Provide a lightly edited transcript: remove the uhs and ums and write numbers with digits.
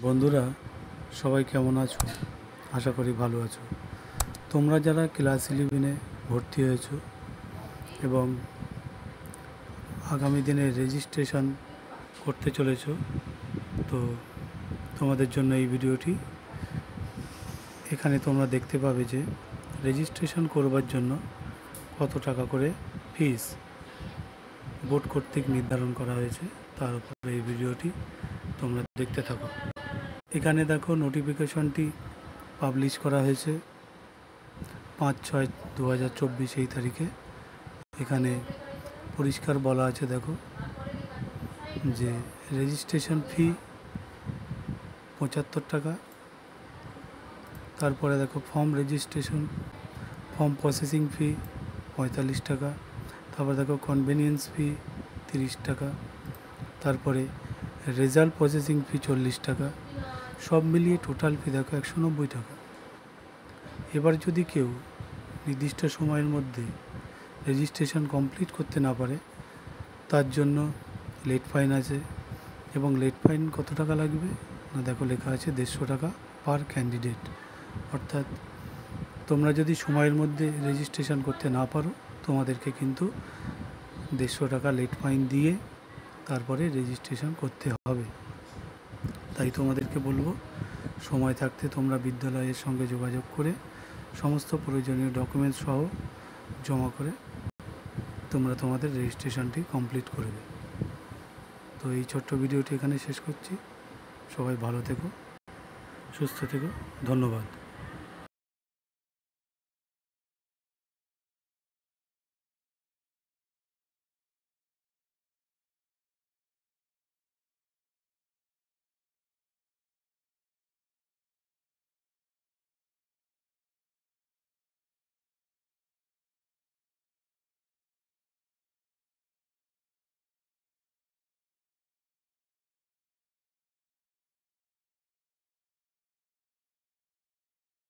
বন্ধুরা, সবাই কেমন আছো? আশা করি ভালো আছো। তোমরা যারা ক্লাস 11-এ ভর্তি হয়েছো এবং আগামী দিনে রেজিস্ট্রেশন করতে চলেছো, তো তোমাদের জন্য এই ভিডিওটি। এখানে তোমরা দেখতে পাবে যে রেজিস্ট্রেশন করবার জন্য কত টাকা করে ফিস বোর্ড কর্তৃক নির্ধারণ করা হয়েছে, তার উপরে এই ভিডিওটি তোমরা দেখতে থাকো। এখানে দেখো নোটিফিকেশনটি পাবলিশ করা হয়েছে 5/6/2024 এই তারিখে। এখানে পরিষ্কার বলা আছে, দেখো যে রেজিস্ট্রেশন ফি 75 টাকা। তারপরে দেখো ফর্ম প্রসেসিং ফি 45 টাকা। তারপরে দেখো কনভেনিয়েন্স ফি 30 টাকা। তারপরে রেজাল্ট প্রসেসিং ফি 40 টাকা। সব মিলিয়ে টোটাল ফি দেখো 190 টাকা। এবার যদি কেউ নির্দিষ্ট সময়ের মধ্যে রেজিস্ট্রেশন কমপ্লিট করতে না পারে, তার জন্য লেট ফাইন আছে। এবং লেট ফাইন কত টাকা লাগবে না, দেখো লেখা আছে 150 টাকা পার ক্যান্ডিডেট। অর্থাৎ তোমরা যদি সময়ের মধ্যে রেজিস্ট্রেশন করতে না পারো, তোমাদেরকে কিন্তু 150 টাকা লেট ফাইন দিয়ে তারপরে রেজিস্ট্রেশন করতে হবে। তাই তোমাদেরকে বলবো, সময় থাকতে তোমরা বিদ্যালয়ের সঙ্গে যোগাযোগ করে সমস্ত প্রয়োজনীয় ডকুমেন্টস সহ জমা করে তোমরা তোমাদের রেজিস্ট্রেশনটি কমপ্লিট করবে। তো এই ছোট্ট ভিডিওটি এখানে শেষ করছি। সবাই ভালো থেকো, সুস্থ থেকো, ধন্যবাদ।